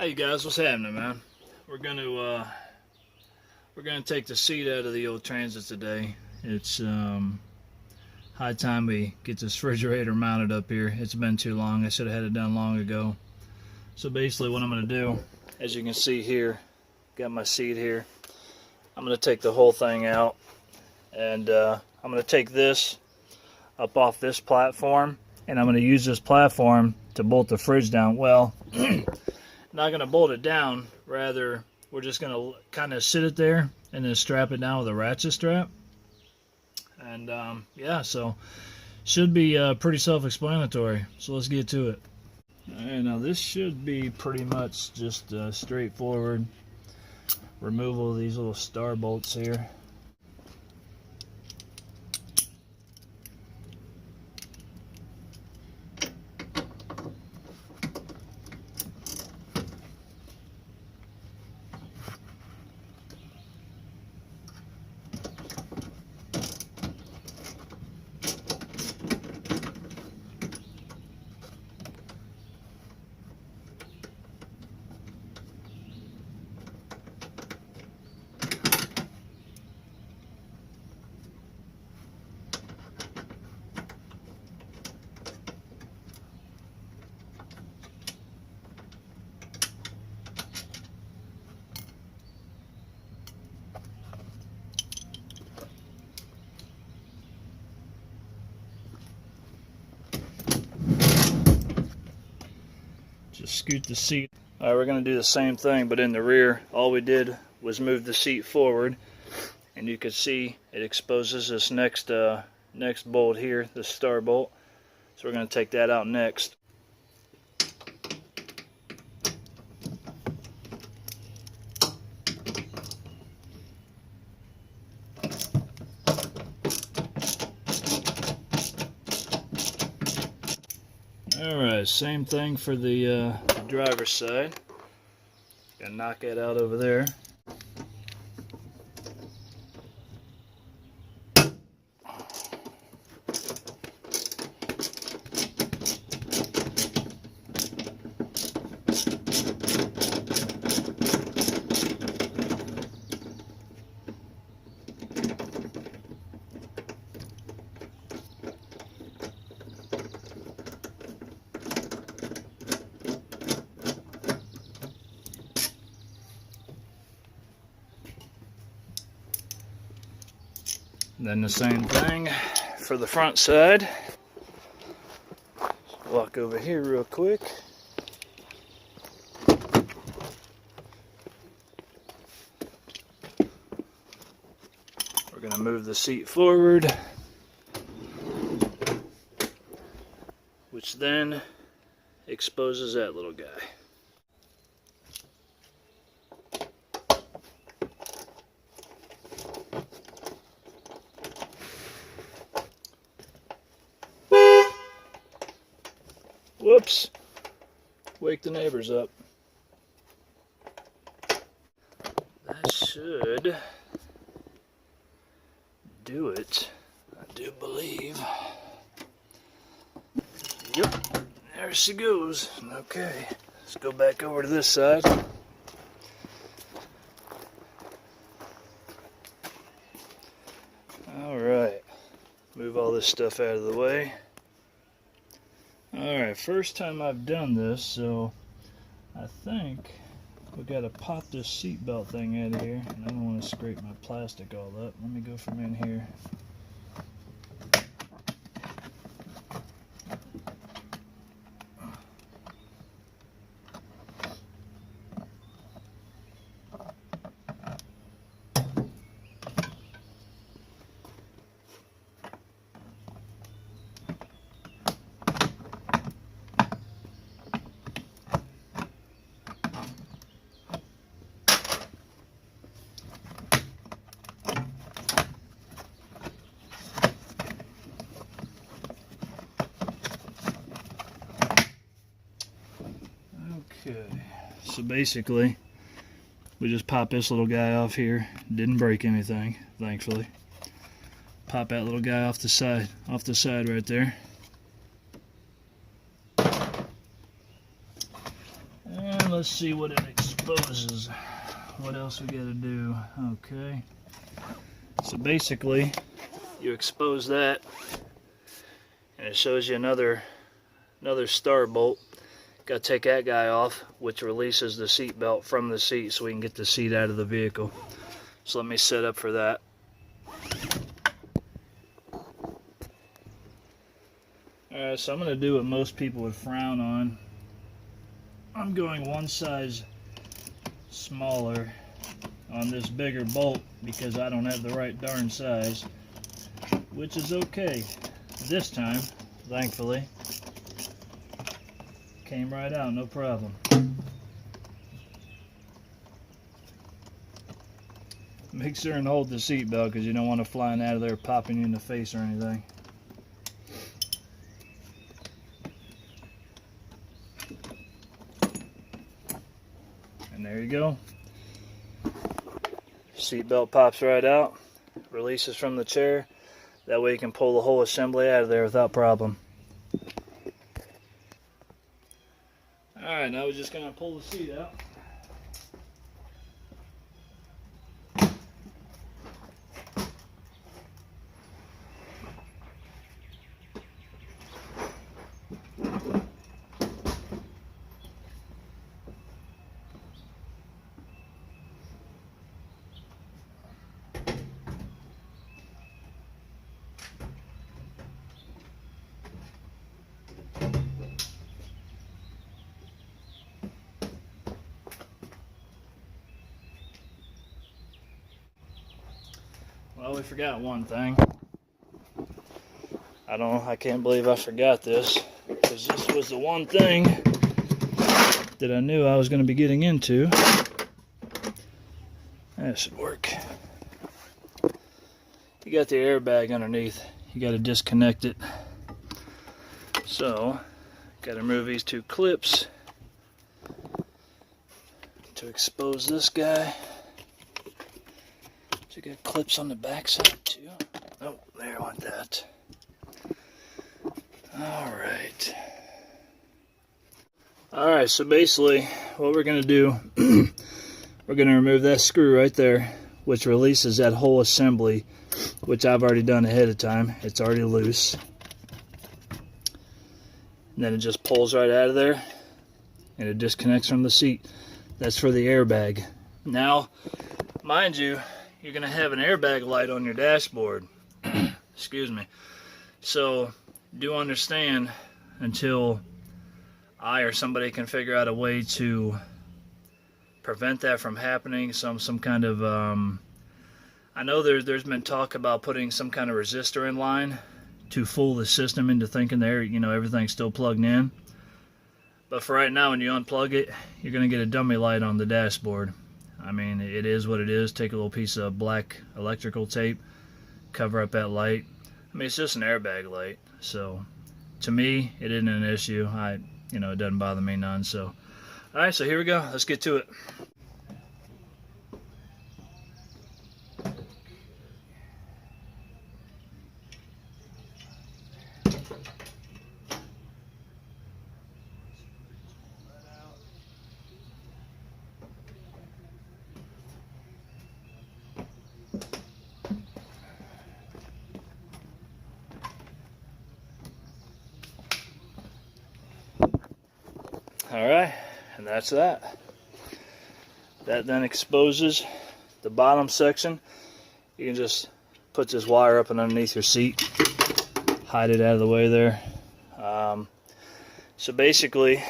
Hey guys, what's happening, man? We're gonna take the seat out of the old Transit today. It's high time we get this refrigerator mounted up here. It's been too long. I should have had it done long ago. So basically what I'm gonna do, as you can see here, got my seat here. I'm gonna take the whole thing out, and I'm gonna take this up off this platform, and I'm gonna use this platform to bolt the fridge down. Well, not going to bolt it down, rather we're just going to kind of sit it there and then strap it down with a ratchet strap. And yeah, so should be pretty self-explanatory. So let's get to it. Alright, now this should be pretty much just straightforward removal of these little star bolts here. Just scoot the seat. Alright, we're going to do the same thing, but in the rear. All we did was move the seat forward, and you can see it exposes this next bolt here, the star bolt. So we're going to take that out next. Alright, same thing for the driver's side. Gonna knock that out over there. Then the same thing for the front side. Walk over here real quick. We're going to move the seat forward, which then exposes that little guy. Whoops! Wake the neighbors up. That should do it, I do believe. Yep, there she goes. Okay, let's go back over to this side. Alright, move all this stuff out of the way. Alright, first time I've done this, so I think we got to pop this seatbelt thing out of here. And I don't want to scrape my plastic all up. Let me go from in here. Okay, so basically we just pop this little guy off here. Didn't break anything, thankfully. Pop that little guy off the side right there. And let's see what it exposes. What else we gotta do? Okay. So basically, you expose that, and it shows you another star bolt. Got to take that guy off, which releases the seat belt from the seat so we can get the seat out of the vehicle. So let me set up for that. Alright, so I'm going to do what most people would frown on. I'm going one size smaller on this bigger bolt because I don't have the right darn size, which is okay. This time, thankfully, came right out, no problem. Make sure and hold the seat belt because you don't want it flying out of there popping you in the face or anything. And there you go. Seat belt pops right out, releases from the chair. That way you can pull the whole assembly out of there without problem. Alright, now we're just going to pull the seat out. Well, we forgot one thing. I can't believe I forgot this, because this was the one thing that I knew I was going to be getting into. That should work. You got the airbag underneath. You got to disconnect it. So, got to remove these two clips to expose this guy. So you got clips on the back side too. Oh, there, I want that. Alright. Alright, so basically what we're going to do, we're going to remove that screw right there, which releases that whole assembly, which I've already done ahead of time. It's already loose. And then it just pulls right out of there, and it disconnects from the seat. That's for the airbag. Now, mind you, you're going to have an airbag light on your dashboard. Excuse me. So, do understand, until I or somebody can figure out a way to prevent that from happening, some kind of, I know there's been talk about putting some kind of resistor in line to fool the system into thinking there, everything's still plugged in. But for right now, when you unplug it, you're going to get a dummy light on the dashboard. I mean, it is what it is. Take a little piece of black electrical tape, cover up that light. I mean, it's just an airbag light. So, to me, it isn't an issue. It doesn't bother me none. So, all right, so here we go. Let's get to it. Alright, and that's that. That then exposes the bottom section. You can just put this wire up and underneath your seat, hide it out of the way there. So basically,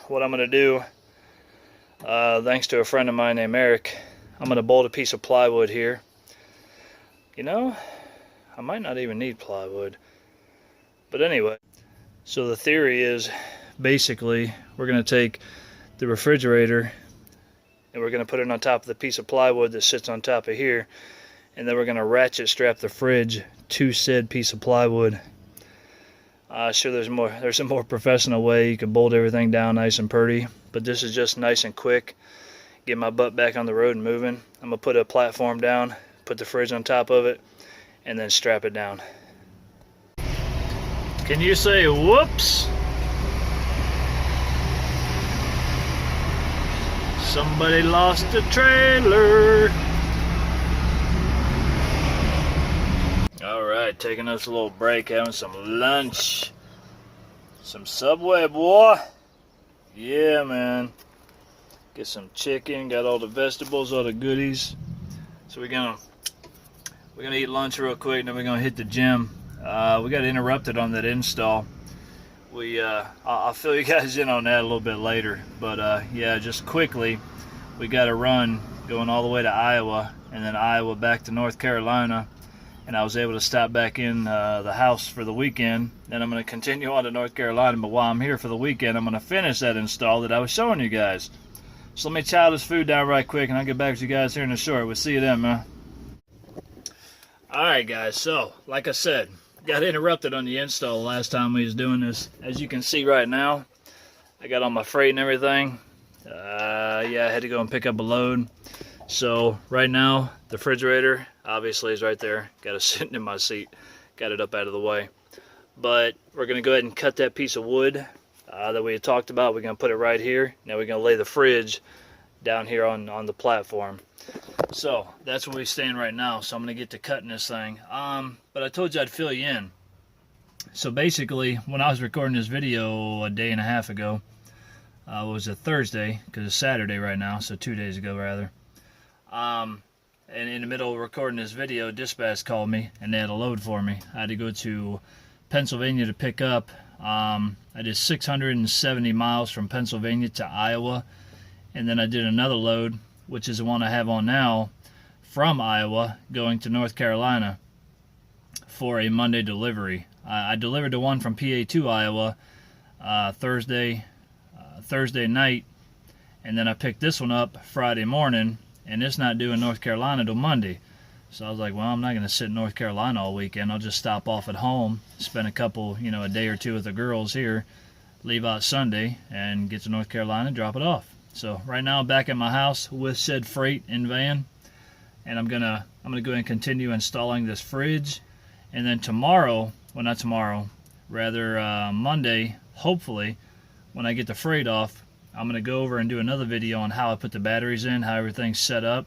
what I'm going to do, thanks to a friend of mine named Eric, I'm going to bolt a piece of plywood here. I might not even need plywood. But anyway, so the theory is, basically, we're going to take the refrigerator and we're going to put it on top of the piece of plywood that sits on top of here, and then we're going to ratchet strap the fridge to said piece of plywood. Sure, there's a more professional way you can bolt everything down nice and pretty, but this is just nice and quick. Get my butt back on the road and moving. I'm going to put a platform down, put the fridge on top of it, and then strap it down. Can you say whoops? Somebody lost the trailer. Alright, taking us a little break, having some lunch. Some Subway, boy. Yeah, man. Get some chicken, got all the vegetables, all the goodies. So we're gonna eat lunch real quick, and then we're gonna hit the gym. We got interrupted on that install. I'll fill you guys in on that a little bit later. But yeah, just quickly, we got a run going all the way to Iowa, and then Iowa back to North Carolina. And I was able to stop back in the house for the weekend. Then I'm going to continue on to North Carolina. But while I'm here for the weekend, I'm going to finish that install that I was showing you guys. So let me chow this food down right quick, and I'll get back to you guys here in a short. We'll see you then, man. Alright, guys. So, like I said, got interrupted on the install last time we was doing this. As you can see right now, I got all my freight and everything. Yeah, I had to go and pick up a load. So right now, the refrigerator obviously is right there. Got it sitting in my seat. Got it up out of the way. But we're going to go ahead and cut that piece of wood that we had talked about. We're going to put it right here. Now we're going to lay the fridge down here on the platform. So that's where we stand right now. So I'm going to get to cutting this thing. But I told you I'd fill you in. So basically, when I was recording this video a day and a half ago, it was a Thursday, because it's Saturday right now, so 2 days ago rather. And in the middle of recording this video, Dispatch called me, and they had a load for me. I had to go to Pennsylvania to pick up. I did 670 miles from Pennsylvania to Iowa, and then I did another load, which is the one I have on now, from Iowa going to North Carolina for a Monday delivery. I delivered the one from PA to Iowa Thursday night, and then I picked this one up Friday morning, and it's not due in North Carolina till Monday. So I was like, well, I'm not going to sit in North Carolina all weekend. I'll just stop off at home, spend a couple, a day or two with the girls here, leave out Sunday, and get to North Carolina and drop it off. So right now I'm back at my house with said freight in van, and I'm gonna go ahead and continue installing this fridge, and then tomorrow, well, not tomorrow, rather Monday, hopefully, when I get the freight off, I'm going to go over and do another video on how I put the batteries in, how everything's set up,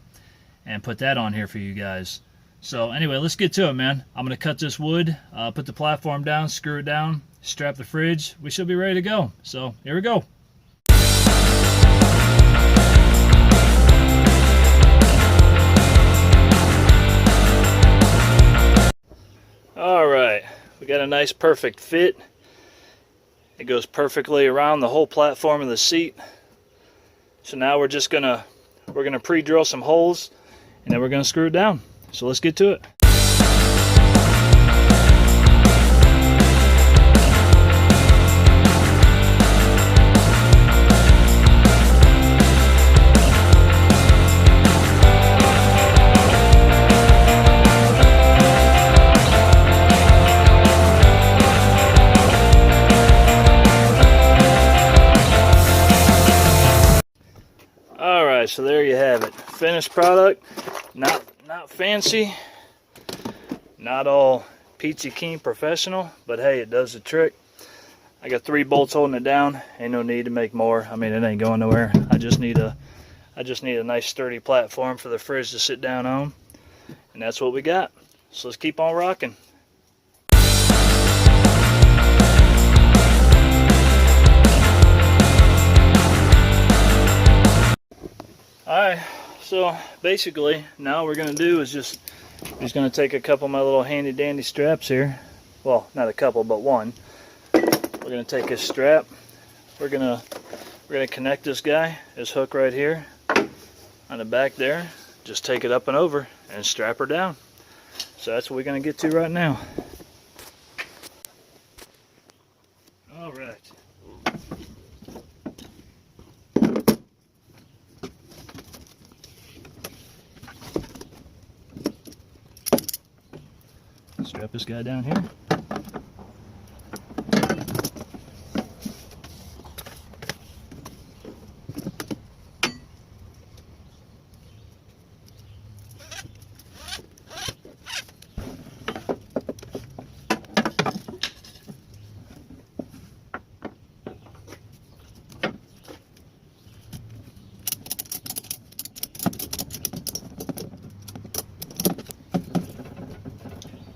and put that on here for you guys. So anyway, let's get to it, man. I'm going to cut this wood, put the platform down, screw it down, strap the fridge. We should be ready to go. So here we go. All right, we got a nice perfect fit. It goes perfectly around the whole platform of the seat. So now we're gonna pre-drill some holes, and then we're gonna screw it down. So let's get to it. So there you have it. Finished product. Not fancy. Not all peachy keen professional, but hey, it does the trick. I got 3 bolts holding it down. Ain't no need to make more. I mean, it ain't going nowhere. I just need a nice sturdy platform for the fridge to sit down on. And that's what we got. So let's keep on rocking. Alright, so basically now we're going to do is just going to take a couple of my little handy dandy straps here. Well, not a couple, but one. We're going to take this strap. We're going to connect this guy, this hook right here on the back there. Just take it up and over and strap her down. So that's what we're going to get to right now. Alright. Strap this guy down here.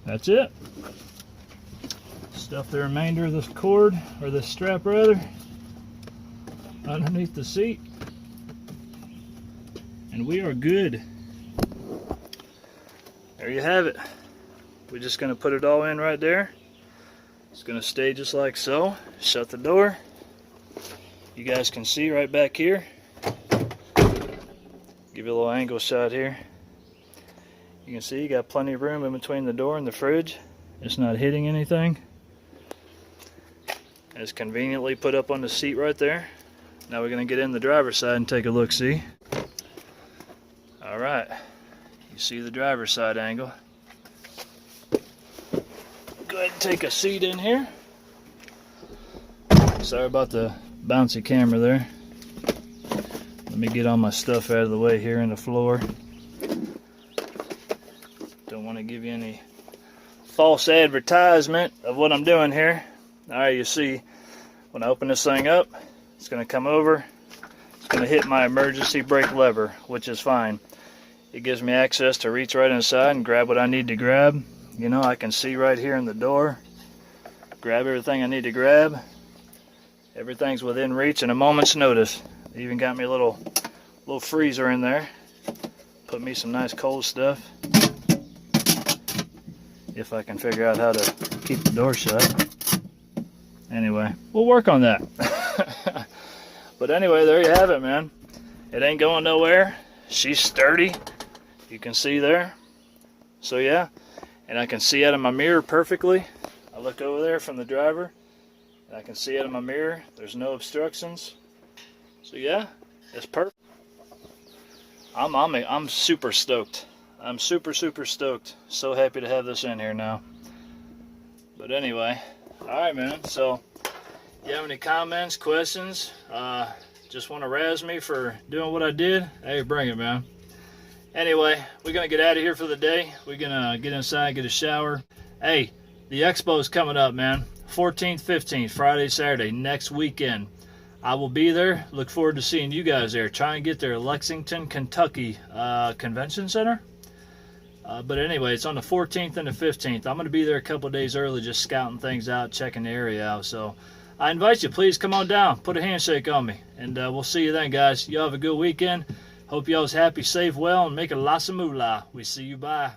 that's it. Stuff the remainder of this cord, or this strap rather, underneath the seat, and we are good. There you have it. We're just going to put it all in right there. It's going to stay just like so. Shut the door. You guys can see right back here. Give you a little angle shot here. You can see you got plenty of room in between the door and the fridge. It's not hitting anything. It's conveniently put up on the seat right there. Now we're going to get in the driver's side and take a look-see. Alright, you see the driver's side angle. Go ahead and take a seat in here. Sorry about the bouncy camera there. Let me get all my stuff out of the way here on the floor. Don't want to give you any false advertisement of what I'm doing here. Alright, you see when I open this thing up, it's going to come over. It's going to hit my emergency brake lever, which is fine. It gives me access to reach right inside and grab what I need to grab. You know, I can see right here in the door, grab everything I need to grab. Everything's within reach in a moment's notice. They even got me a little freezer in there. Put me some nice cold stuff. If I can figure out how to keep the door shut. Anyway, we'll work on that. But anyway, there you have it, man. It ain't going nowhere. She's sturdy. You can see there. So yeah, and I can see out of my mirror perfectly. I look over there from the driver, and I can see out of my mirror. There's no obstructions. So yeah, it's perfect. I'm super stoked. I'm super stoked. So happy to have this in here now. But anyway, alright man, so you have any comments, questions, just want to razz me for doing what I did, hey, bring it, man. Anyway, we're gonna get out of here for the day. We're gonna get inside, get a shower. Hey, the expo's coming up, man. 14th, 15th, Friday, Saturday, next weekend. I will be there. Look forward to seeing you guys there. Try and get there, Lexington, Kentucky Convention Center. But anyway, it's on the 14th and the 15th. I'm going to be there a couple of days early, just scouting things out, checking the area out. So I invite you, please come on down, put a handshake on me, and we'll see you then, guys. Y'all have a good weekend. Hope y'all's happy, safe, well, and make a lots of moolah. We see you. Bye.